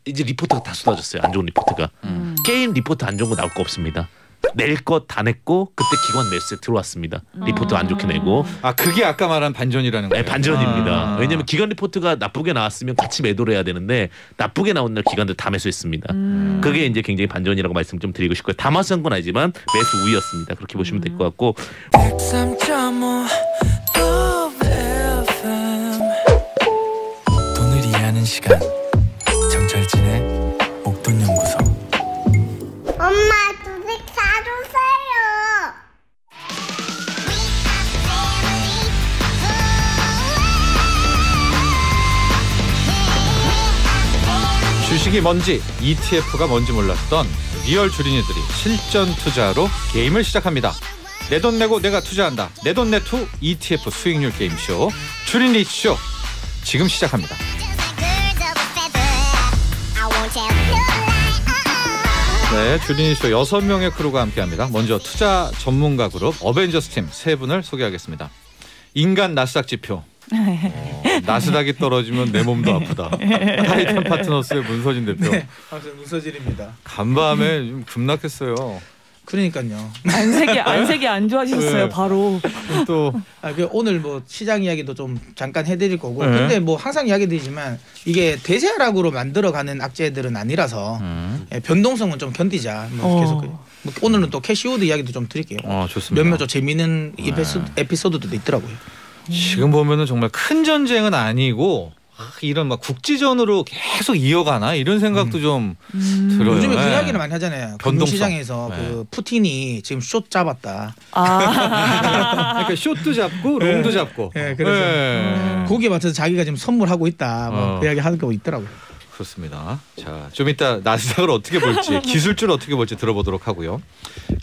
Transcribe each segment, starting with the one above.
이제 리포트가 다 쏟아졌어요. 안 좋은 리포트가. 게임 리포트 안 좋은 거 나올 거 없습니다. 낼 것 다 냈고 그때 기관 매수에 들어왔습니다. 리포트 안 좋게 내고. 아 그게 아까 말한 반전이라는 거예요? 네, 반전입니다. 왜냐하면 기관 리포트가 나쁘게 나왔으면 같이 매도를 해야 되는데 나쁘게 나온 날 기관들 다 매수했습니다. 그게 이제 굉장히 반전이라고 말씀 좀 드리고 싶고요. 다 맞선 건 아니지만 매수 우위였습니다. 그렇게 보시면 될 것 같고. 돈을 이해하는 시간 정철진의 목돈연구소. 엄마 주식 사주세요. 주식이 뭔지 ETF가 뭔지 몰랐던 리얼 주린이들이 실전 투자로 게임을 시작합니다. 내 돈 내고 내가 투자한다. 내 돈 내투 ETF 수익률 게임쇼 주린이쇼 지금 시작합니다. 네, 주린이쇼 6명의 크루가 함께합니다. 먼저 투자 전문가 그룹 어벤져스 팀 3분을 소개하겠습니다. 인간 나스닥 지표. 나스닥이 떨어지면 내 몸도 아프다. 타이탄 파트너스의 문서진 대표. 네, 항상 문서진입니다. 간밤에 좀 급락했어요. 그러니까요. 안색이 안 좋아지셨어요. 네. 바로. 또 오늘 뭐 시장 이야기도 좀 잠깐 해드릴 거고. 네. 근데 뭐 항상 이야기 드리지만 이게 대세하락으로 만들어가는 악재들은 아니라서 변동성은 좀 견디자. 뭐 계속 뭐 오늘은 또 캐시우드 이야기도 좀 드릴게요. 좋습니다. 몇몇 좀 재미있는 에피소드도 있더라고요. 지금 보면은 정말 큰 전쟁은 아니고 이런 막 국지전으로 계속 이어가나 이런 생각도 좀 들어요. 요즘에 그 네. 이야기를 많이 하잖아요. 금융시장에서 그 푸틴이 지금 숏 잡았다. 그러니까 숏도 잡고 롱도 잡고. 네, 그래서 거기에 맞춰서 자기가 지금 선물하고 있다. 뭐 그 이야기 하는 거 있더라고요. 그렇습니다. 자, 좀 이따 나스닥을 어떻게 볼지 기술주를 어떻게 볼지 들어보도록 하고요.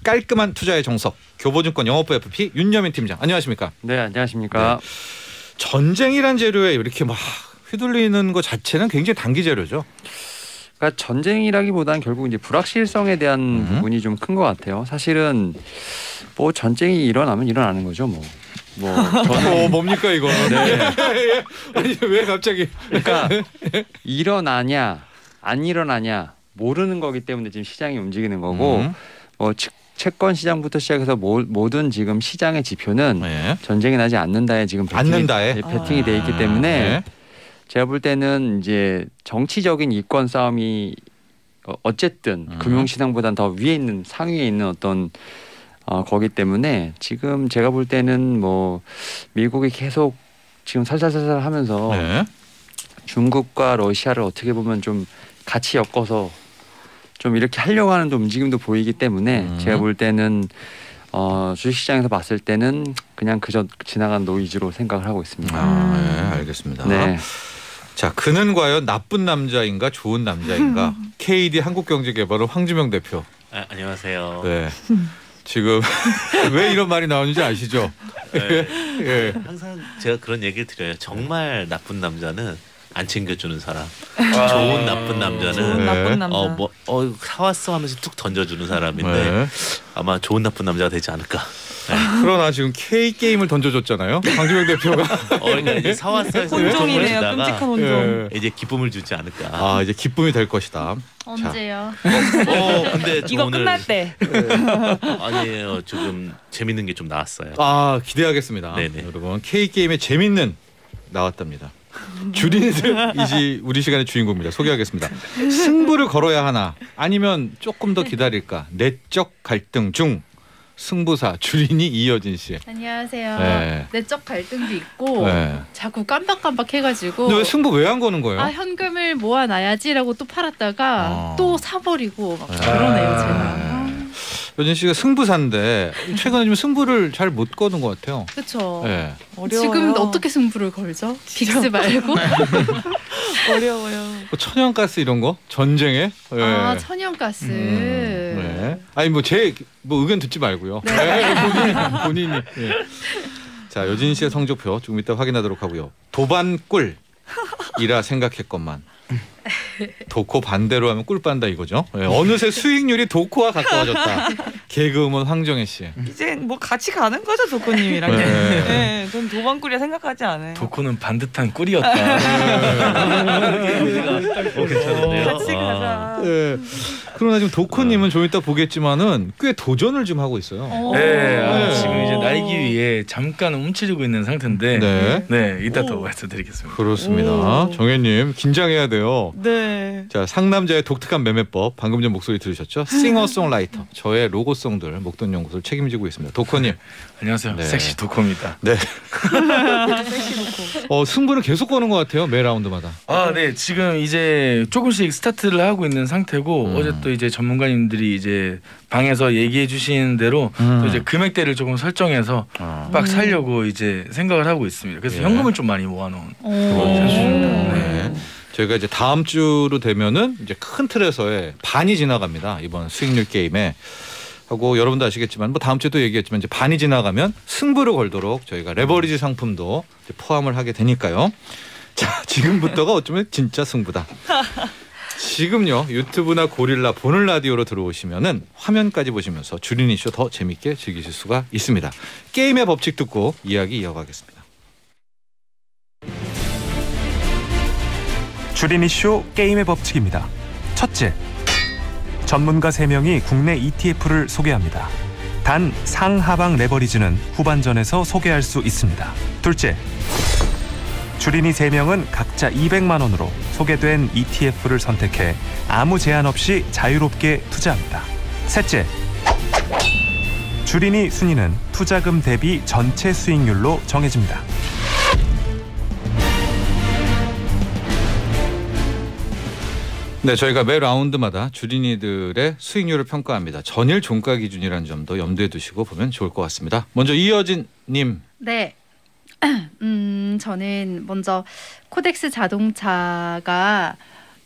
깔끔한 투자의 정석 교보증권 영업부 FP 윤여민 팀장 안녕하십니까? 네, 안녕하십니까? 네. 전쟁이란 재료에 이렇게 막 휘둘리는 것 자체는 굉장히 단기 재료죠. 그러니까 전쟁이라기보다는 결국 이제 불확실성에 대한 부분이 좀 큰 것 같아요. 사실은 뭐 전쟁이 일어나면 일어나는 거죠, 뭐 저는 뭡니까 이거? 네. 아니 왜 갑자기? 그러니까 일어나냐 안 일어나냐 모르는 거기 때문에 지금 시장이 움직이는 거고 채권 시장부터 시작해서 모든 지금 시장의 지표는 전쟁이 나지 않는다에 지금 베팅이 돼 있기 때문에 제가 볼 때는 이제 정치적인 이권 싸움이 어쨌든 금융시장보다는 더 위에 있는 상위에 있는 어떤 거기 때문에 지금 제가 볼 때는 뭐 미국이 계속 지금 살살살살 하면서 중국과 러시아를 어떻게 보면 좀 같이 엮어서 좀 이렇게 하려고 하는 좀 움직임도 보이기 때문에 제가 볼 때는 주식시장에서 봤을 때는 그냥 그저 지나간 노이즈로 생각을 하고 있습니다. 네, 알겠습니다. 네. 자, 그는 과연 나쁜 남자인가 좋은 남자인가? KD 한국경제개발은 황주명 대표. 안녕하세요. 네. 지금 왜 이런 말이 나오는지 아시죠? 네. 예. 항상 제가 그런 얘기를 드려요. 정말 나쁜 남자는 안 챙겨주는 사람. 좋은 나쁜 남자는 사왔어 하면서 툭 던져주는 사람인데 아마 좋은 나쁜 남자가 되지 않을까. 그러나 지금 K게임을 던져줬잖아요. 황주명 대표가. 그러니까 이제 사왔어에서 혼종이네요. 끔찍한 혼종. 이제 기쁨을 주지 않을까. 이제 기쁨이 될 것이다. 언제요? 근데 이거 오늘 끝날 때. 아니에요. 지금 재밌는 게 좀 나왔어요. 기대하겠습니다. 네네. 여러분 K게임의 재밌는 나왔답니다. 주린이들이지 우리 시간의 주인공입니다. 소개하겠습니다. 승부를 걸어야 하나 아니면 조금 더 기다릴까? 내적 갈등 중 승부사 주린이 이여진 씨. 안녕하세요. 네. 내적 갈등도 있고 네. 자꾸 깜박깜박해가지고 근데 왜 승부 왜 안 거는 거예요? 현금을 모아놔야지라고 또 팔았다가 또 사버리고 막 그러네요 제가. 여진 씨가 승부사인데 최근에 좀 승부를 잘 못 거는 것 같아요. 그렇죠. 네. 어려워요. 지금 어떻게 승부를 걸죠? 빅스 말고? 어려워요. 뭐 천연가스 이런 거 전쟁에. 네. 천연가스. 네. 아니 뭐 제 의견 듣지 말고요. 네. 본인이. 네. 자, 여진 씨의 성적표 조금 이따 확인하도록 하고요. 도반꿀이라 생각했건만 도코 반대로 하면 꿀 빤다 이거죠. 네. 어느새 수익률이 도코와 가까워졌다. 개그우먼 황정혜 씨. 이제 뭐 같이 가는 거죠 도코님이랑. 네. 네, 전 도방꿀이라 생각하지 않아요. 도코는 반듯한 꿀이었다. 괜찮은데요. 같이 가자. 네. 그러나 지금 도코님은 좀 이따 보겠지만은 꽤 도전을 좀 하고 있어요. 네, 지금 이제 날기 위해 잠깐 움츠리고 있는 상태인데, 네, 이따 또 말씀드리겠습니다. 그렇습니다. 정혜님 긴장해야 돼요. 네. 자, 상남자의 독특한 매매법 방금 전 목소리 들으셨죠? 싱어송라이터 저의 로고송들 목돈연구소를 책임지고 있습니다. 도코님. 안녕하세요. 네. 섹시 도코입니다. 네. 승부는 계속 거는 것 같아요. 매 라운드마다. 아, 네. 지금 이제 조금씩 스타트를 하고 있는 상태고 어제 또 이제 전문가님들이 이제 방에서 얘기해 주신 대로 또 이제 금액대를 조금 설정해서 빡 살려고 이제 생각을 하고 있습니다. 그래서 현금을 좀 많이 모아놓은 선수입니다. 네. 저희가 이제 다음 주로 되면은 이제 큰 틀에서의 반이 지나갑니다. 이번 수익률 게임에. 하고 여러분도 아시겠지만 뭐 다음 주에도 얘기했지만 이제 반이 지나가면 승부를 걸도록 저희가 레버리지 상품도 이제 포함을 하게 되니까요. 자, 지금부터가 어쩌면 진짜 승부다. 지금요 유튜브나 고릴라 보는 라디오로 들어오시면은 화면까지 보시면서 주린이 쇼 더 재밌게 즐기실 수가 있습니다. 게임의 법칙 듣고 이야기 이어가겠습니다. 주린이 쇼 게임의 법칙입니다. 첫째, 전문가 3명이 국내 ETF를 소개합니다. 단 상하방 레버리지는 후반전에서 소개할 수 있습니다. 둘째, 주린이 3명은 각자 200만 원으로 소개된 ETF를 선택해 아무 제한 없이 자유롭게 투자합니다. 셋째, 주린이 순위는 투자금 대비 전체 수익률로 정해집니다. 네, 저희가 매 라운드마다 주린이들의 수익률을 평가합니다. 전일 종가 기준이라는 점도 염두에 두시고 보면 좋을 것 같습니다. 먼저 이여진 님. 네. 저는 먼저 코덱스 자동차가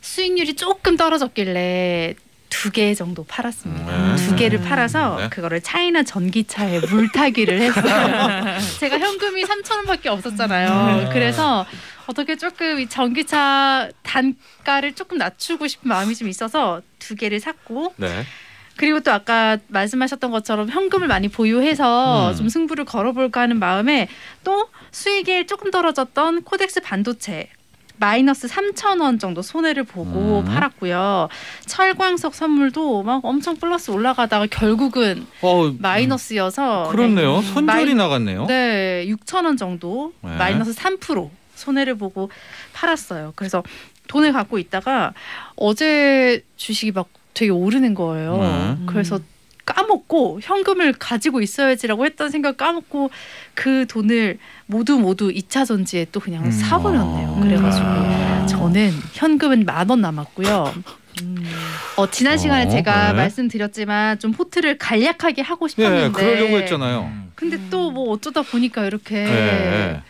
수익률이 조금 떨어졌길래 2개 정도 팔았습니다. 2개를 팔아서 그거를 차이나 전기차에 물타기를 했어요. 제가 현금이 3,000원밖에 없었잖아요. 그래서 어떻게 조금 이 전기차 단가를 조금 낮추고 싶은 마음이 좀 있어서 2개를 샀고 그리고 또 아까 말씀하셨던 것처럼 현금을 많이 보유해서 좀 승부를 걸어볼까 하는 마음에 또 수익이 조금 떨어졌던 코덱스 반도체 마이너스 3,000원 정도 손해를 보고 팔았고요. 철광석 선물도 막 엄청 플러스 올라가다가 결국은 마이너스여서 그렇네요. 손절이 나갔네요. 네, 6,000원 정도 마이너스 3% 손해를 보고 팔았어요. 그래서 돈을 갖고 있다가 어제 주식이 막 되게 오르는 거예요. 그래서 까먹고 현금을 가지고 있어야지라고 했던 생각 까먹고 그 돈을 모두 2차 전지에 또 그냥 사버렸네요. 그래가지고 저는 현금은 10,000원 남았고요. 지난 시간에 제가 말씀드렸지만 좀 포트를 간략하게 하고 싶었는데 그러려고 했잖아요. 근데 또 뭐 어쩌다 보니까 이렇게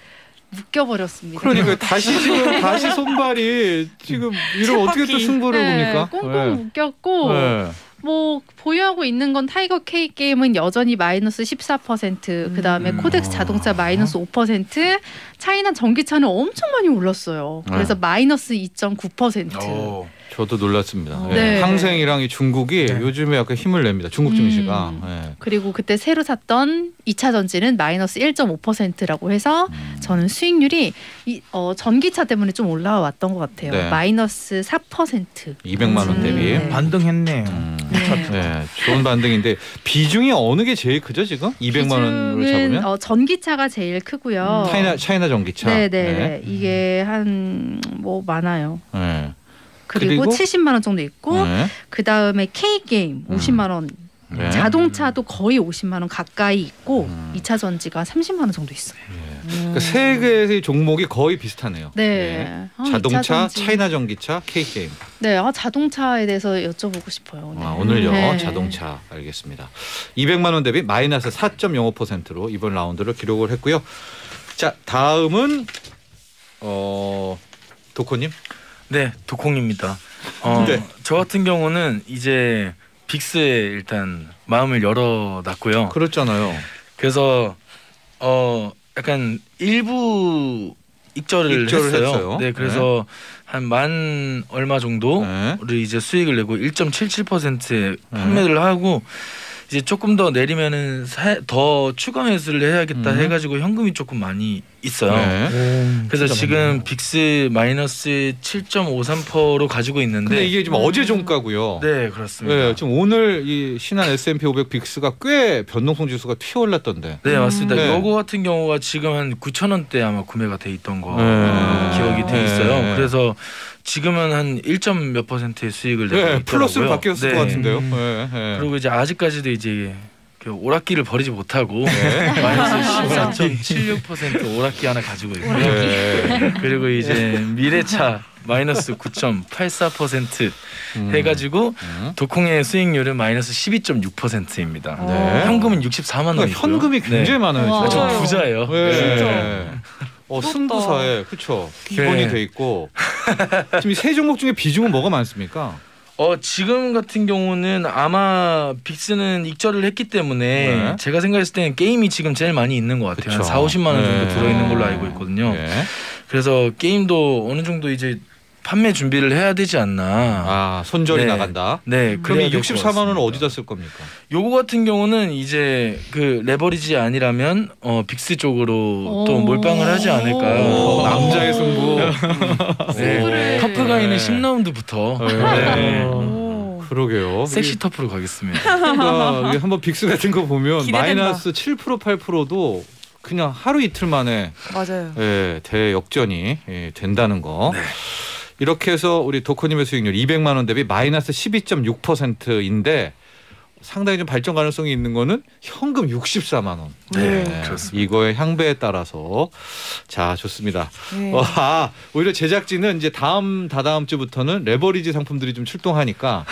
묶여버렸습니다. 그러니까 다시 손발이 지금 이러면 어떻게 또 승부를 봅니까? 꽁꽁 묶였고 뭐 보유하고 있는 건 타이거 K 게임은 여전히 마이너스 14%, 그 다음에 코덱스 자동차 마이너스 5%, 차이나 전기차는 엄청 많이 올랐어요. 그래서 마이너스 2.9%. 저도 놀랐습니다. 항생이랑 이 중국이 요즘에 약간 힘을 냅니다. 중국 증시가. 그리고 그때 새로 샀던 2차 전지는 마이너스 1.5%라고 해서 저는 수익률이 전기차 때문에 좀 올라왔던 것 같아요. 마이너스 4%. 200만 원 대비. 반등했네요. 좋은 반등인데 비중이 어느 게 제일 크죠 지금? 200만 원으로 잡으면? 전기차가 제일 크고요. 차이나 전기차. 네네. 이게 한 뭐 많아요. 그리고 70만 원 정도 있고 그 다음에 K 게임 50만 원. 자동차도 거의 50만 원 가까이 있고 2차 전지가 30만 원 정도 있어요. 그러니까 세 개의 종목이 거의 비슷하네요. 자동차, 차이나 전기차, K 게임. 자동차에 대해서 여쭤보고 싶어요. 오늘요. 자동차 알겠습니다. 200만 원 대비 마이너스 4.05%로 이번 라운드를 기록을 했고요. 자, 다음은 도코님. 네, 도콩입니다. 저 같은 경우는 이제 빅스에 일단 마음을 열어놨고요. 그렇잖아요. 그래서 약간 일부 익절을 했어요. 네, 그래서 한 10,000 얼마 정도를 이제 수익을 내고 1.77%에 판매를 하고 이제 조금 더 내리면은 더 추가 매수를 해야겠다 해가지고 현금이 조금 많이 있어요. 그래서 지금 빅스 마이너스 7.53%로 가지고 있는데. 근데 이게 지금 어제 종가고요. 네, 그렇습니다. 네, 지금 오늘 이 신한 S&P 500 빅스가 꽤 변동성 지수가 튀어올랐던데. 네, 맞습니다. 요거 같은 경우가 지금 한 9,000원대 아마 구매가 돼 있던 거 기억이 돼 있어요. 그래서 지금은 한 1점 몇 %의 수익을 내고 있더라고요. 플러스로 바뀌었을 것 같은데요. 그리고 이제 아직까지도 이제 그 오락기를 버리지 못하고 마이너스 14.76% 오락기 하나 가지고 있고요. 그리고 이제 미래차 마이너스 9.84% 해가지고 도콩의 수익률은 마이너스 12.6%입니다. 현금은 64만 원. 그러니까 현금이 굉장히 많아요. 저 부자예요. 승부사에 그렇죠. 기본이 돼 있고 지금 세 종목 중에 비중은 뭐가 많습니까? 지금 같은 경우는 아마 빅스는 익절을 했기 때문에 제가 생각했을 때는 게임이 지금 제일 많이 있는 것 같아요. 한 4-50만 원 정도 들어있는 걸로 알고 있거든요. 그래서 게임도 어느 정도 이제 판매 준비를 해야 되지 않나. 손절이 나간다. 네. 그럼 이 64만 원은 어디다 쓸 겁니까? 요거 같은 경우는 이제 그 레버리지 아니라면 빅스 쪽으로 또 몰빵을 하지 않을까. 남자의 승부. 터프가 있는 10라운드부터. 그러게요. 섹시 터프로 가겠습니다. 그러니까 한번 빅스 같은 거 보면 마이너스 7% 8%도 그냥 하루 이틀 만에 맞아요. 대역전이 된다는 거. 이렇게 해서 우리 도코님의 수익률 200만 원 대비 마이너스 12.6%인데 상당히 좀 발전 가능성이 있는 거는 현금 64만 원. 그렇습니다. 이거의 향배에 따라서 자 좋습니다. 오히려 제작진은 이제 다다음 주부터는 레버리지 상품들이 좀 출동하니까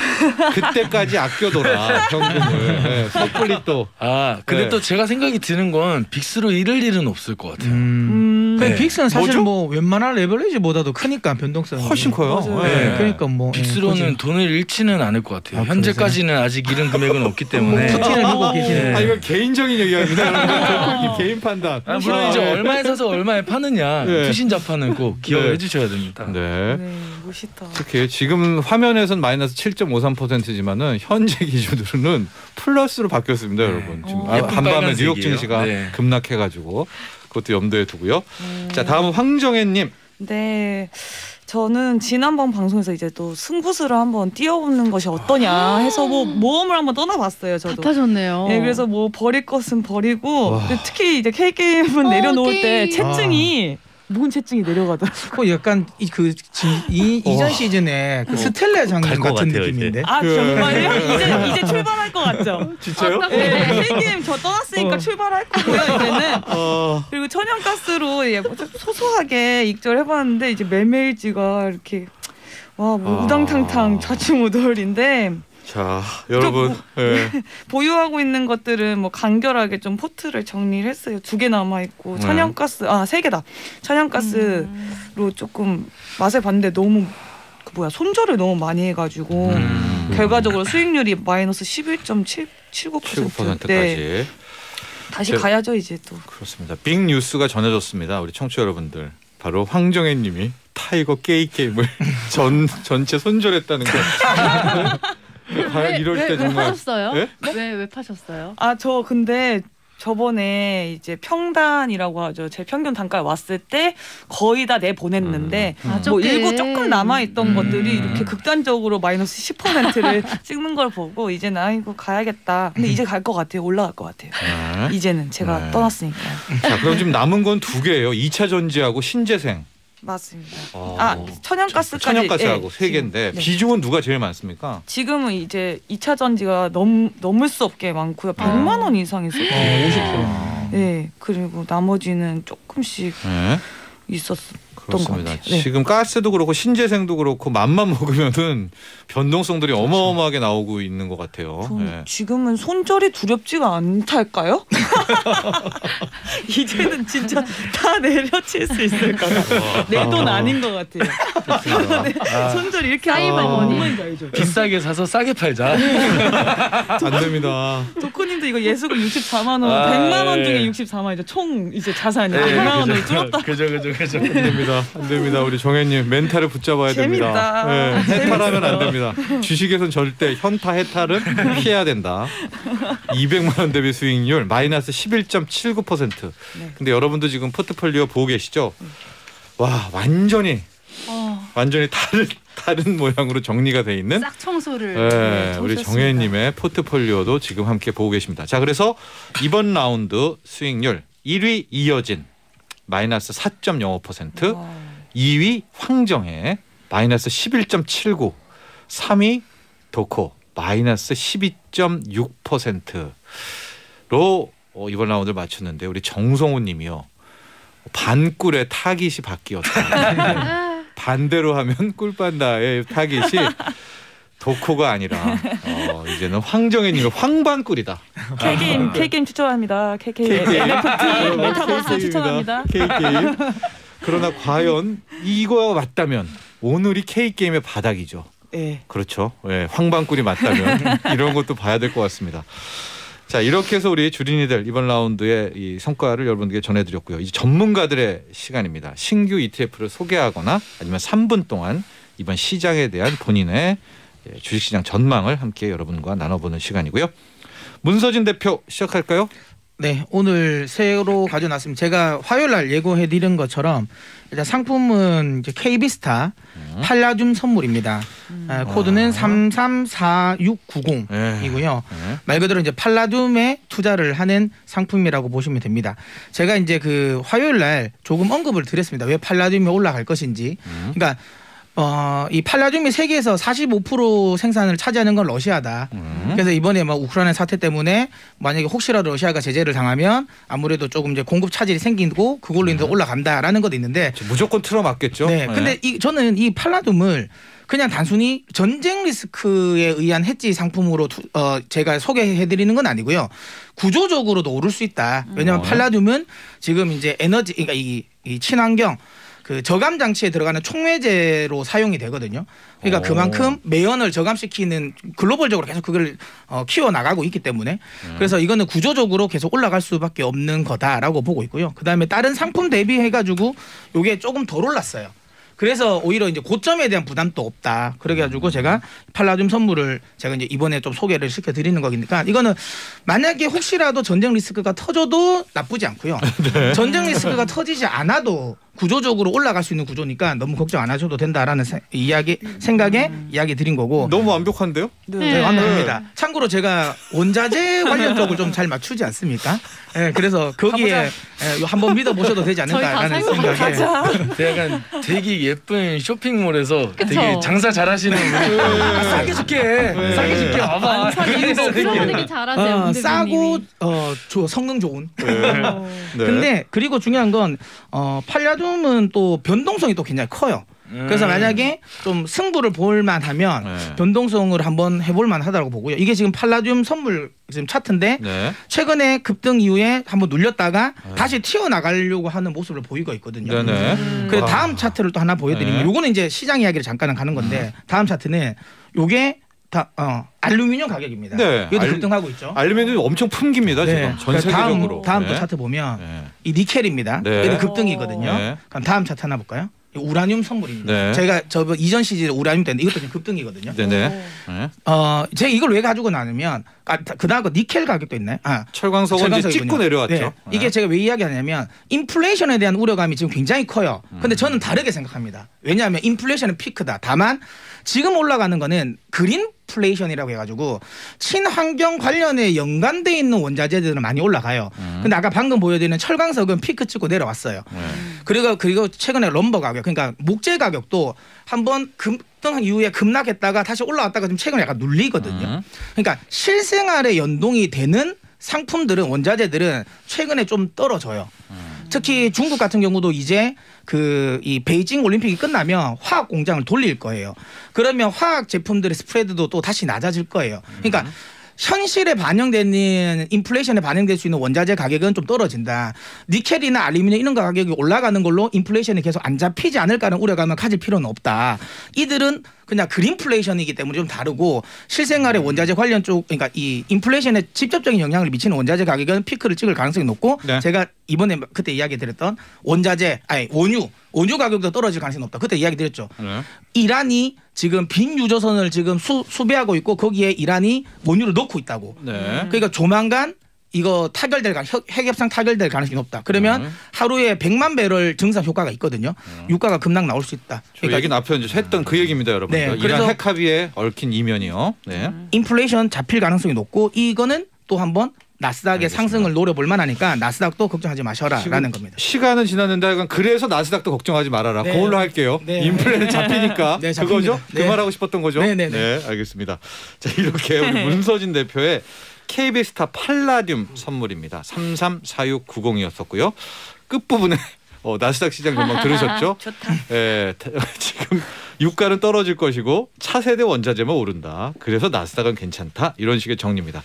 그때까지 아껴둬라 현금을. 섣불리 또. 근데 또 제가 생각이 드는 건 빅스로 잃을 일은 없을 것 같아요. 빅스는 사실 뭐 웬만한 레버리지보다도 크니까 변동성이 훨씬 커요. 그러니까 뭐 빅스로는 돈을 잃지는 않을 것 같아요. 현재까지는 아직 잃은 금액은 없기 때문에. 푸틴을 보고 계시네. 이건 개인적인 얘기입니다. 개인 판단. 물론 이제 얼마에 사서 얼마에 파느냐 투신 자판은 꼭 기억을 해주셔야 됩니다. 멋있다. 특히 지금 화면에서는 마이너스 7.53%지만은 현재 기준으로는 플러스로 바뀌었습니다, 여러분. 지금 한밤에 뉴욕 증시가 급락해가지고 그것도 염두에 두고요. 자 다음은 황정혜님. 네. 저는 지난번 방송에서 이제 또 승부수를 한번 띄워보는 것이 어떠냐 해서 뭐 모험을 한번 떠나봤어요. 저도. 핫하셨네요. 네, 그래서 뭐 버릴 것은 버리고 특히 이제 K게임은 내려놓을 때 채증이 묵은 채증이 내려가더라고요. 약간 이전 시즌에 그 스텔라 장군 같은 느낌인데. 정말요? 이제 출발할 것 같죠? 진짜요? 네, K게임 저 떠났으니까 출발할 거고요 이제는. 그리고 천연가스로 소소하게 익절해봤는데 이제 매매일지가 이렇게 뭐 우당탕탕 좌충우돌인데. 자 여러분 보유하고 있는 것들은 뭐 간결하게 좀 포트를 정리를 했어요. 2개 남아 있고 천연가스 3개다. 천연가스로 조금 맛을 봤는데 너무 손절을 너무 많이 해가지고 결과적으로 수익률이 마이너스 11.79%. 다시 가야죠 이제 또. 그렇습니다. 빅 뉴스가 전해졌습니다. 우리 청취자 여러분들. 바로 황정혜님이 타이거 게임을 전체 손절했다는 거. 과연 이럴 때 정말. 왜 파셨어요? 네? 왜 파셨어요? 저 근데 저번에 이제 평단이라고 하죠. 제 평균 단가에 왔을 때 거의 다 내보냈는데 뭐 일부 조금 남아있던 것들이 이렇게 극단적으로 마이너스 10%를 찍는 걸 보고 이제는 이거 가야겠다. 근데 이제 갈 것 같아요. 올라갈 것 같아요. 이제는 제가 떠났으니까요. 자 그럼 지금 남은 건 2개예요. 2차 전지하고 신재생. 맞습니다. 천연가스하고 3개인데 비중은 누가 제일 많습니까? 지금은 이제 2차 전지가 넘을 수 없게 많고요. 100만 원 이상 있어요. 50%. 네. 그리고 나머지는 조금씩 있었던 것 같아요. 지금 가스도 그렇고 신재생도 그렇고 맘만 먹으면은 변동성들이 어마어마하게 나오고 있는 것 같아요. 지금은 손절이 두렵지가 않달까요? 이제는 진짜 다 내려칠 수 있을 것 같아요. 내 돈 아닌 것 같아요. 손절 이렇게 하면 알죠. 비싸게 사서 싸게 팔자. 안 됩니다. 도코님도 이거 예수금 64만 원, 100만 원 중에 64만이죠. 총 이제 자산이 100만 원을 줄었다. 그죠. 안 됩니다. 우리 정혜님 멘탈을 붙잡아야 됩니다. 네, 해탈하면 안 됩니다. 주식에선 절대 현타 해탈은 피해야 된다. 200만 원 대비 수익률 마이너스 11.79%. 네. 근데 여러분도 지금 포트폴리오 보고 계시죠? 와 완전히 다른 모양으로 정리가 돼 있는 싹 청소를 네, 우리 정혜님의 포트폴리오도 지금 함께 보고 계십니다. 자 그래서 이번 라운드 수익률 1위 이어진 마이너스 4.05%, 2위 황정혜 마이너스 11.79%, 3위 도코 마이너스 12.6%로 이번 라운드를 마쳤는데 우리 정성호 님이요. 반꿀의 타깃이 바뀌었다. 반대로 하면 꿀반다의 타깃이 도코가 아니라 이제는 황정혜님의 황반꿀이다. K게임 추천합니다. K게임 NFT 메타버스 추천합니다. K게임. 그러나 과연 이거와 맞다면 오늘이 K게임의 바닥이죠. 네. 그렇죠. 네, 황반꿀이 맞다면 이런 것도 봐야 될 것 같습니다. 자 이렇게 해서 우리 주린이들 이번 라운드의 이 성과를 여러분들께 전해드렸고요. 이제 전문가들의 시간입니다. 신규 ETF를 소개하거나 아니면 3분 동안 이번 시장에 대한 본인의 주식시장 전망을 함께 여러분과 나눠보는 시간이고요. 문서진 대표 시작할까요? 네, 오늘 새로 가져놨습니다. 제가 화요일 날 예고해드린 것처럼 일단 상품은 이제 KB스타 팔라듐 선물입니다. 코드는 334690이고요. 말 그대로 이제 팔라듐에 투자를 하는 상품이라고 보시면 됩니다. 제가 이제 그 화요일 날 조금 언급을 드렸습니다. 왜 팔라듐이 올라갈 것인지. 그러니까 이 팔라듐이 세계에서 45% 생산을 차지하는 건 러시아다. 그래서 이번에 막 우크라이나 사태 때문에 만약에 혹시라도 러시아가 제재를 당하면 아무래도 조금 이제 공급 차질이 생기고 그걸로 인해서 올라간다라는 것도 있는데 무조건 틀어맞겠죠. 네. 근데 저는 이 팔라듐을 그냥 단순히 전쟁 리스크에 의한 해지 상품으로 제가 소개해드리는 건 아니고요. 구조적으로도 오를 수 있다. 왜냐하면 팔라듐은 지금 이제 에너지, 그러니까 이 친환경 그 저감 장치에 들어가는 촉매제로 사용이 되거든요. 그러니까 그만큼 매연을 저감시키는 글로벌적으로 계속 그걸 키워 나가고 있기 때문에 그래서 이거는 구조적으로 계속 올라갈 수밖에 없는 거다라고 보고 있고요. 그다음에 다른 상품 대비해가지고 이게 조금 덜 올랐어요. 그래서 오히려 이제 고점에 대한 부담도 없다. 그래가지고 제가 팔라듐 선물을 제가 이제 이번에 좀 소개를 시켜드리는 거니까 이거는 만약에 혹시라도 전쟁 리스크가 터져도 나쁘지 않고요. 네. 전쟁 리스크가 터지지 않아도 구조적으로 올라갈 수 있는 구조니까 너무 걱정 안 하셔도 된다라는 생각에 이야기 드린 거고. 너무 완벽한데요? 네, 완벽합니다. 참고로 제가 원자재 관련 쪽을 좀 잘 맞추지 않습니까? 네, 그래서 거기에 한번 믿어보셔도 되지 않을까라는 생각에. 약간 되게 예쁜 쇼핑몰에서 그쵸? 되게 장사 잘하시는 분이 싸게 줄게, 싸게 줄게, 와봐. 되게 잘하세요. 싸고 성능 좋은. 근데 그리고 중요한 건 팔라듐은 또 변동성이 또 굉장히 커요. 그래서 만약에 좀 승부를 볼 만하면 변동성을 한번 해볼 만하다고 보고요. 이게 지금 팔라듐 선물 지금 차트인데 최근에 급등 이후에 한번 눌렸다가 다시 튀어나가려고 하는 모습을 보이고 있거든요. 그래서 다음 차트를 또 하나 보여드리면 요거는 이제 시장 이야기를 잠깐은 가는 건데 다음 차트는 요게 알루미늄 가격입니다. 네. 이것도 급등하고 있죠. 알루미늄 엄청 풍깁니다. 지금 전 세계적으로. 다음 또 차트 보면 이 니켈입니다. 이것도 급등이거든요. 그럼 다음 차트 하나 볼까요? 우라늄 선물입니다. 제가 이전 시즌에 우라늄 때는데 이것도 지금 급등이거든요. 제가 이걸 왜 가지고 나누면 그다음 거 니켈 가격도 있나요? 철광석은 이제 찍고 내려왔죠. 네. 이게 제가 왜 이야기하냐면 인플레이션에 대한 우려감이 지금 굉장히 커요. 근데 저는 다르게 생각합니다. 왜냐하면 인플레이션은 피크다. 다만 지금 올라가는 거는 그린플레이션이라고 해가지고 친환경 관련에 연관돼 있는 원자재들은 많이 올라가요. 근데 아까 방금 보여드리는 철광석은 피크 찍고 내려왔어요. 그리고 최근에 럼버 가격, 그러니까 목재 가격도 한번 급등한 이후에 급락했다가 다시 올라왔다가 지금 최근에 약간 눌리거든요. 그러니까 실생활에 연동이 되는 상품들은 원자재들은 최근에 좀 떨어져요. 특히 중국 같은 경우도 이제 이 베이징 올림픽이 끝나면 화학 공장을 돌릴 거예요. 그러면 화학 제품들의 스프레드도 또 다시 낮아질 거예요. 그러니까 현실에 반영되는 인플레이션에 반영될 수 있는 원자재 가격은 좀 떨어진다. 니켈이나 알루미늄 이런 가격이 올라가는 걸로 인플레이션이 계속 안 잡히지 않을까라는 우려감을 가질 필요는 없다. 이들은 그냥 그린플레이션이기 때문에 좀 다르고 실생활의 원자재 관련 쪽 그러니까 이 인플레이션에 직접적인 영향을 미치는 원자재 가격은 피크를 찍을 가능성이 높고 네. 제가 이번에 그때 이야기 드렸던 원유 가격도 떨어질 가능성이 높다. 그때 이야기 드렸죠. 네. 이란이 지금 빈 유조선을 지금 수배하고 있고 거기에 이란이 원유를 넣고 있다고. 네. 그러니까 조만간 이거 핵협상 타결될 가능성이 높다. 그러면 하루에 100만 배럴 증산 효과가 있거든요. 유가가 급락 나올 수 있다. 그러니까 얘기는 앞에 했던 그 얘기입니다, 여러분. 네, 이란 핵 합의에 얽힌 이면이요. 네. 인플레이션 잡힐 가능성이 높고 이거는 또 한번 나스닥의 알겠습니다. 상승을 노려볼 만하니까 나스닥도 걱정하지 마셔라라는 겁니다. 시간은 지났는데 그래서 나스닥도 걱정하지 말아라. 네. 그걸로 할게요. 네. 인플레는 잡히니까 네, 그거죠? 네. 그 말하고 싶었던 거죠? 네네네. 네, 알겠습니다. 자 이렇게 우리 문서진 대표의 KB스타 팔라듐 선물입니다. 334690이었었고요. 끝부분에 나스닥 시장 전망 들으셨죠? 좋다. 예, 지금 유가는 떨어질 것이고 차세대 원자재만 오른다. 그래서 나스닥은 괜찮다. 이런 식의 정리입니다.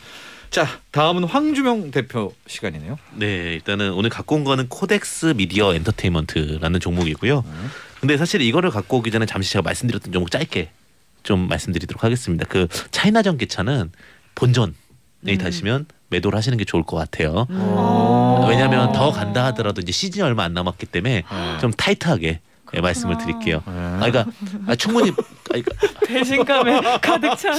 자, 다음은 황주명 대표 시간이네요. 네, 일단은 오늘 갖고 온 거는 코덱스 미디어 엔터테인먼트라는 종목이고요. 근데 사실 이거를 갖고 오기 전에 잠시 제가 말씀드렸던 종목 짧게 좀 말씀드리도록 하겠습니다. 그 차이나 전기차는 본전에 타시면 매도를 하시는 게 좋을 것 같아요. 왜냐하면 더 간다 하더라도 이제 시즌이 얼마 안 남았기 때문에 좀 타이트하게 네, 말씀을 드릴게요. 그러니까 충분히 배신감에 가득 찬.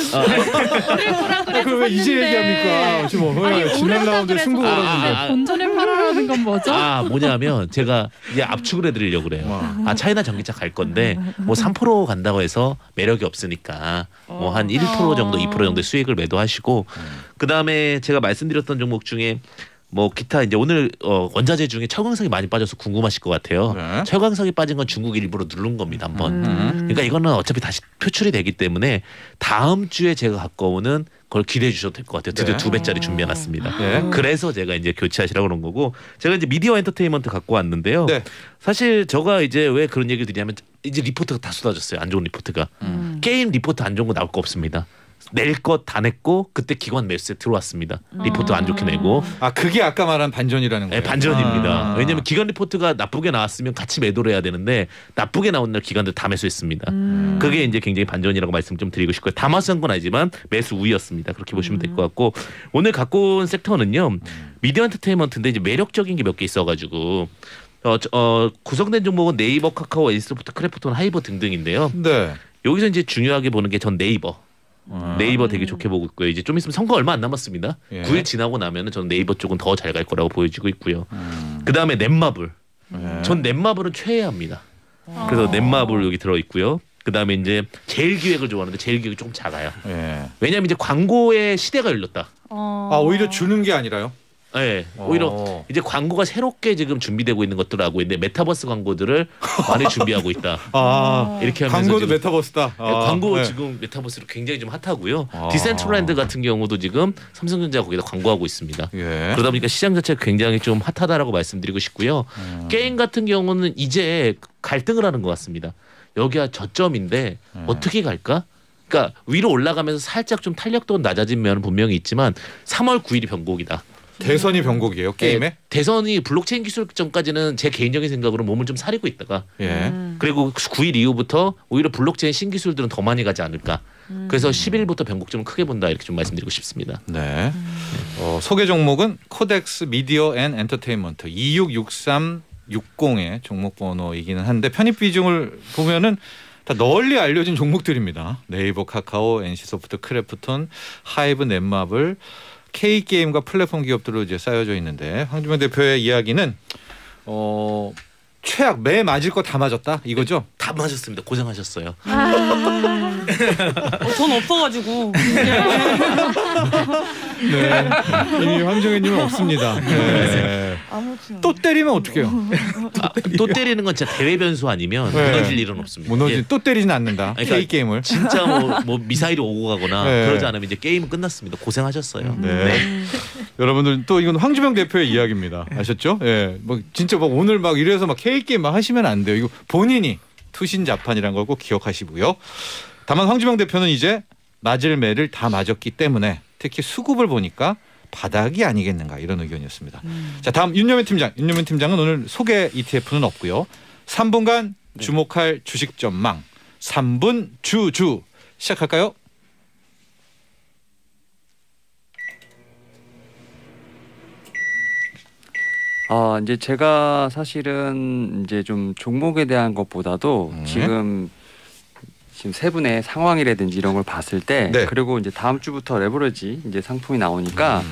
그걸 왜 이제 얘기합니까? 지금 지난 라운드에 승부 걸었는데. 본전에 팔아라는 건 뭐죠? 뭐냐면 제가 이제 압축을 해드리려고 그래요. 차이나 전기차 갈 건데 뭐 3% 간다고 해서 매력이 없으니까 뭐 한 1% 정도, 2% 정도의 수익을 매도하시고 그 다음에 제가 말씀드렸던 종목 중에 뭐 기타 이제 오늘 원자재 중에 철강석이 많이 빠져서 궁금하실 것 같아요. 네. 철강석이 빠진 건 중국이 일부러 누른 겁니다. 한번. 그러니까 이거는 어차피 다시 표출이 되기 때문에 다음 주에 제가 갖고 오는 걸 기대해 주셔도 될 것 같아요. 드디어 2배짜리 준비해놨습니다. 네. 그래서 제가 이제 교체하시라고 그런 거고 제가 이제 미디어 엔터테인먼트 갖고 왔는데요. 네. 사실 제가 이제 왜 그런 얘기를 드리냐면 이제 리포트가 다 쏟아졌어요. 안 좋은 리포트가. 게임 리포트 안 좋은 거 나올 거 없습니다. 낼 것 다 냈고 그때 기관 매수세 들어왔습니다. 리포트 안 좋게 내고. 그게 아까 말한 반전이라는 거예요? 네, 반전입니다. 왜냐하면 기관 리포트가 나쁘게 나왔으면 같이 매도를 해야 되는데 나쁘게 나온 날 기관들 다 매수했습니다. 그게 이제 굉장히 반전이라고 말씀 좀 드리고 싶고요. 다 마수한 건 아니지만 매수 우위였습니다. 그렇게 보시면 될 것 같고 오늘 갖고 온 섹터는요. 미디어 엔터테인먼트인데 이제 매력적인 게 몇 개 있어가지고 구성된 종목은 네이버, 카카오, NC소프트, 크래프톤, 하이버 등등인데요. 네. 여기서 이제 중요하게 보는 게 전 네이버 되게 좋게 보고 있고요. 이제 좀 있으면 선거 얼마 안 남았습니다. 예. 9일 지나고 나면은 저는 네이버 쪽은 더 잘 갈 거라고 보여지고 있고요. 그 다음에 넷마블. 전 넷마블은 최애합니다. 그래서 넷마블 여기 들어 있고요. 그 다음에 이제 제일기획을 좋아하는데 제일기획이 조금 작아요. 예. 왜냐하면 이제 광고의 시대가 열렸다. 오히려 주는 게 아니라요? 네, 오히려 이제 광고가 새롭게 지금 준비되고 있는 것들하고 있는데 메타버스 광고들을 많이 준비하고 있다. 이렇게 하면서 광고도 메타버스다. 광고 네. 지금 메타버스로 굉장히 좀 핫하고요. 디센트럴랜드 같은 경우도 지금 삼성전자가 거기다 광고하고 있습니다. 예. 그러다 보니까 시장 자체가 굉장히 좀 핫하다라고 말씀드리고 싶고요. 게임 같은 경우는 이제 갈등을 하는 것 같습니다. 여기가 저점인데 어떻게 갈까? 그러니까 위로 올라가면서 살짝 좀 탄력도가 낮아진 면은 분명히 있지만 3월 9일이 변곡이다. 대선이 변곡이에요 게임에? 네, 대선이 블록체인 기술 전까지는 제 개인적인 생각으로 몸을 좀 사리고 있다가 그리고 9일 이후부터 오히려 블록체인 신기술들은 더 많이 가지 않을까. 그래서 10일부터 변곡점을 크게 본다 이렇게 좀 말씀드리고 싶습니다. 네. 소개 종목은 코덱스 미디어 앤 엔터테인먼트 266360의 종목 번호이기는 한데 편입 비중을 보면은 다 널리 알려진 종목들입니다. 네이버, 카카오, NC소프트, 크래프톤, 하이브, 넷마블 K게임과 플랫폼 기업들로 이제 쌓여져 있는데 황주명 대표의 이야기는 최악 매 맞을 거 다 맞았다 이거죠? 다 맞았습니다. 고생하셨어요. 전 없어가지고. 네. 이미 황정혜님은 없습니다. 네. 또 때리면 어떡해요? 또 때리는 건 진짜 대회 변수 아니면 무너질 일은 없습니다. 또 때리진 않는다. 그러니까 K게임을. 진짜 뭐 미사일이 오고 가거나 그러지 않으면 이제 게임은 끝났습니다. 고생하셨어요. 네. 여러분들 또 이건 황주명 대표의 이야기입니다. 아셨죠? 예. 뭐 진짜 막 오늘 막 이래서 막 K게임 막 하시면 안 돼요. 이거 본인이 투신자판이라는 걸 꼭 기억하시고요. 다만 황주명 대표는 이제 맞을 매를 다 맞았기 때문에 특히 수급을 보니까 바닥이 아니겠는가 이런 의견이었습니다. 자, 다음 윤여민 팀장. 윤여민 팀장은 오늘 소개 ETF는 없고요. 3분간 주목할 주식 전망, 3분 주주 시작할까요? 이제 제가 사실은 이제 좀 종목에 대한 것보다도 지금 세 분의 상황이라든지 이런 걸 봤을 때 그리고 이제 다음 주부터 레버리지 이제 상품이 나오니까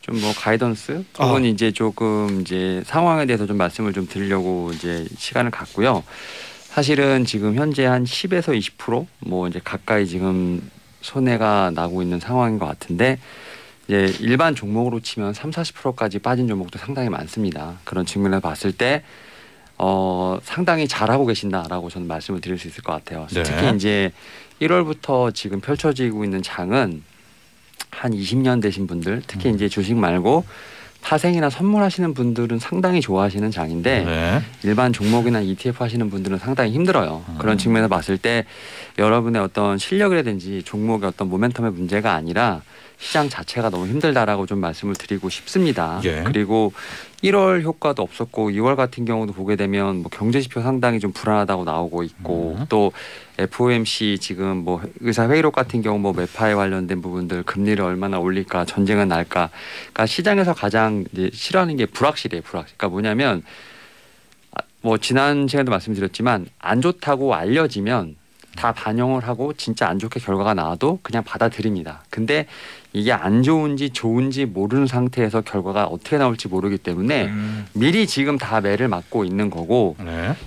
좀 뭐 가이던스 혹은 이제 조금 이제 상황에 대해서 좀 말씀을 좀 드리려고 이제 시간을 갖고요. 사실은 지금 현재 한 10에서 20% 뭐 이제 가까이 지금 손해가 나고 있는 상황인 것 같은데 이제 일반 종목으로 치면 30~40%까지 빠진 종목도 상당히 많습니다. 그런 측면에서 봤을 때 상당히 잘하고 계신다라고 저는 말씀을 드릴 수 있을 것 같아요. 특히 이제 1월부터 지금 펼쳐지고 있는 장은 한 20년 되신 분들, 특히 이제 주식 말고 파생이나 선물하시는 분들은 상당히 좋아하시는 장인데 일반 종목이나 ETF 하시는 분들은 상당히 힘들어요. 그런 측면에서 봤을 때 여러분의 어떤 실력이라든지 종목의 어떤 모멘텀의 문제가 아니라 시장 자체가 너무 힘들다라고 좀 말씀을 드리고 싶습니다. 그리고 1월 효과도 없었고 2월 같은 경우도 보게 되면 뭐 경제지표 상당히 좀 불안하다고 나오고 있고 또 FOMC 지금 뭐 의사회의록 같은 경우 뭐 매파에 관련된 부분들 금리를 얼마나 올릴까 전쟁은 날까 그러니까 시장에서 가장 이제 싫어하는 게 불확실해요. 그러니까 뭐냐면 뭐 지난 시간에도 말씀드렸지만 안 좋다고 알려지면 다 반영을 하고 진짜 안 좋게 결과가 나와도 그냥 받아들입니다. 근데 이게 안 좋은지 좋은지 모르는 상태에서 결과가 어떻게 나올지 모르기 때문에 미리 지금 다 매를 맞고 있는 거고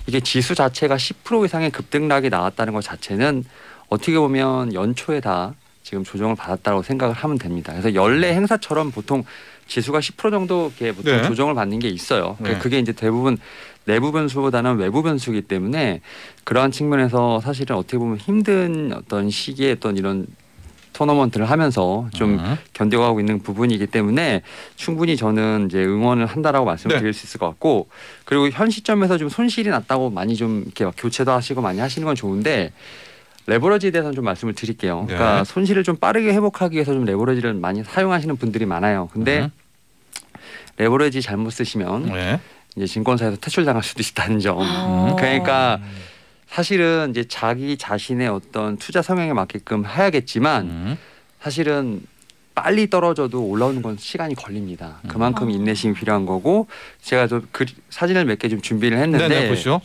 이게 지수 자체가 10% 이상의 급등락이 나왔다는 것 자체는 어떻게 보면 연초에 다 지금 조정을 받았다고 생각을 하면 됩니다. 그래서 연례 행사처럼 보통 지수가 10% 정도 이렇게 보통 조정을 받는 게 있어요. 그게 이제 대부분 내부 변수보다는 외부 변수이기 때문에 그러한 측면에서 사실은 어떻게 보면 힘든 어떤 시기에 어떤 이런 토너먼트를 하면서 좀 견뎌가고 있는 부분이기 때문에 충분히 저는 이제 응원을 한다라고 말씀을 드릴 수 있을 것 같고 그리고 현 시점에서 좀 손실이 났다고 많이 좀 이렇게 교체도 하시고 많이 하시는 건 좋은데 레버리지에 대해서는 좀 말씀을 드릴게요. 그러니까 손실을 좀 빠르게 회복하기 위해서 좀 레버리지를 많이 사용하시는 분들이 많아요. 근데 레버리지 잘못 쓰시면 이제 증권사에서 퇴출당할 수도 있다는 점. 그러니까 사실은 이제 자기 자신의 어떤 투자 성향에 맞게끔 해야겠지만 사실은 빨리 떨어져도 올라오는 건 시간이 걸립니다. 그만큼 인내심이 필요한 거고 제가 좀 사진을 몇 개 좀 준비를 했는데 보시죠.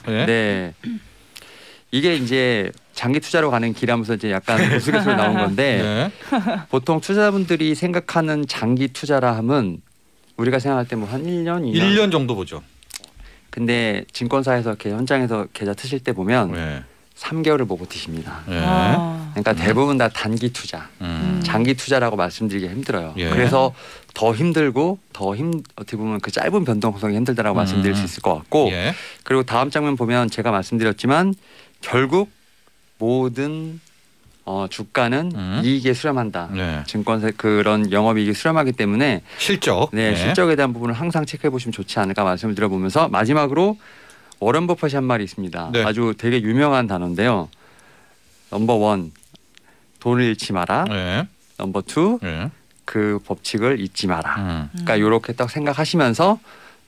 이게 이제 장기 투자로 가는 길하면서 이제 약간 우스갯소리 나온 건데 보통 투자자분들이 생각하는 장기 투자라 하면 우리가 생각할 때 뭐 한 1년, 2년 1년 정도 보죠. 근데 증권사에서 이렇게 현장에서 계좌 트실 때 보면 3개월을 못 버티십니다. 그러니까 대부분 다 단기 투자, 장기 투자라고 말씀드리기 힘들어요. 그래서 더 힘들고 어떻게 보면 그 짧은 변동성이 힘들다라고 말씀드릴 수 있을 것 같고 그리고 다음 장면 보면 제가 말씀드렸지만 결국 모든 주가는 이익에 수렴한다. 증권사 그런 영업이익이 수렴하기 때문에 실적, 실적에 대한 부분을 항상 체크해 보시면 좋지 않을까 말씀을 드려보면서 마지막으로 워런 버핏이 한 말이 있습니다. 아주 되게 유명한 단어인데요. 넘버 1 돈을 잃지 마라. 넘버 2 그 법칙을 잊지 마라. 그러니까 이렇게 딱 생각하시면서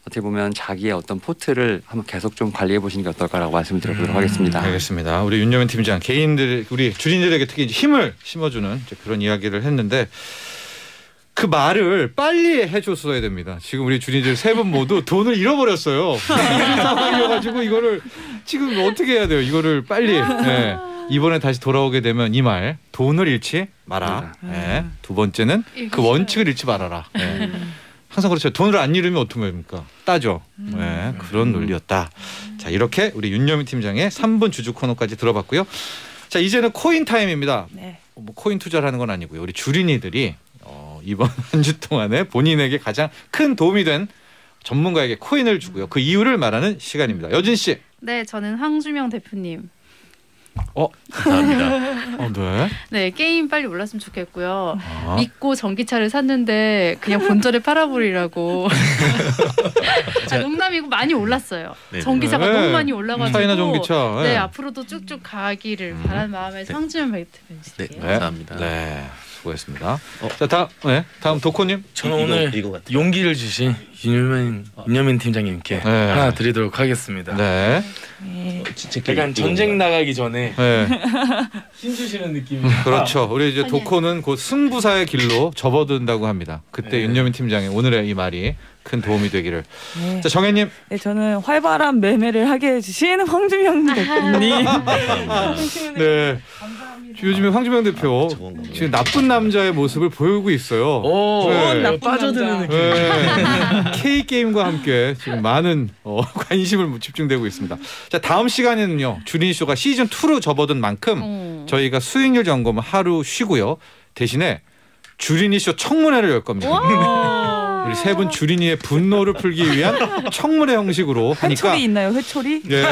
어떻게 보면 자기의 어떤 포트를 한번 계속 좀 관리해 보시는 게 어떨까라고 말씀을 드려보도록 하겠습니다. 알겠습니다. 우리 윤여민 팀장 개인들 우리 주린들에게 특히 힘을 심어주는 그런 이야기를 했는데 그 말을 빨리 해줬어야 됩니다. 지금 우리 주린들 세 분 모두 돈을 잃어버렸어요. 상황이어가지고 이거를 지금 어떻게 해야 돼요? 이거를 빨리. 이번에 다시 돌아오게 되면 이 말 돈을 잃지 마라. 두 번째는 그 원칙을 잃지 말아라. 항상 그렇죠. 돈을 안 잃으면 어떤 겁니까? 따죠. 그런 논리였다. 자, 이렇게 우리 윤여민 팀장의 3분 주주 코너까지 들어봤고요. 자, 이제는 코인 타임입니다. 뭐 코인 투자를 하는 건 아니고요. 우리 주린이들이 이번 한 주 동안에 본인에게 가장 큰 도움이 된 전문가에게 코인을 주고요. 그 이유를 말하는 시간입니다. 여진 씨. 네, 저는 황주명 대표님. 감사합니다. 네, 게임 빨리 올랐으면 좋겠고요. 믿고 전기차를 샀는데 그냥 본전에 팔아버리라고. 농담이고 많이 올랐어요. 전기차가 너무 많이 올라가지고. 차이나 전기차. 네, 앞으로도 쭉쭉 가기를 바라는 마음에서 황주명 대표님. 네, 감사합니다. 수고했습니다. 자, 다음 도코님. 저는 오늘 용기를 주신 윤여민 팀장님께 하나 드리도록 하겠습니다. 네. 약간 전쟁 나가기 전에 힘 주시는 느낌이에요. 그렇죠. 우리 이제 도코는 곧 승부사의 길로 접어든다고 합니다. 그때 윤여민 팀장의 오늘의 이 말이 큰 도움이 되기를. 네. 자, 정혜님. 네, 저는 활발한 매매를 하게 해주신 황주명 대표님. 네. 요즘에 황주명 대표 지금 나쁜 남자의 모습을 보이고 있어요. 네. 빠져드는 느낌. 네. K 게임과 함께 지금 많은 관심을 집중되고 있습니다. 자, 다음 시간에는요 주린이 쇼가 시즌 2로 접어든 만큼 저희가 수익률 점검을 하루 쉬고요. 대신에 주린이 쇼 청문회를 열 겁니다. 우리 세 분 주린이의 분노를 풀기 위한 청문회 형식으로 하니까. 회초리 있나요? 회초리? 네,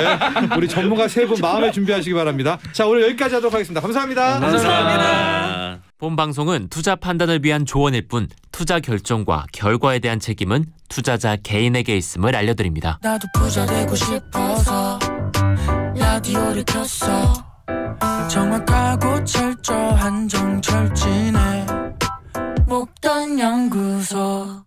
우리 전문가 세 분 마음에 준비하시기 바랍니다. 자, 오늘 여기까지 하도록 하겠습니다. 감사합니다. 감사합니다. 본 방송은 투자 판단을 위한 조언일 뿐 투자 결정과 결과에 대한 책임은 투자자 개인에게 있음을 알려드립니다. 나도 부자 되고 싶어서 라디오를 켰어. 정확하고 철저한 정철진의 목돈 연구소.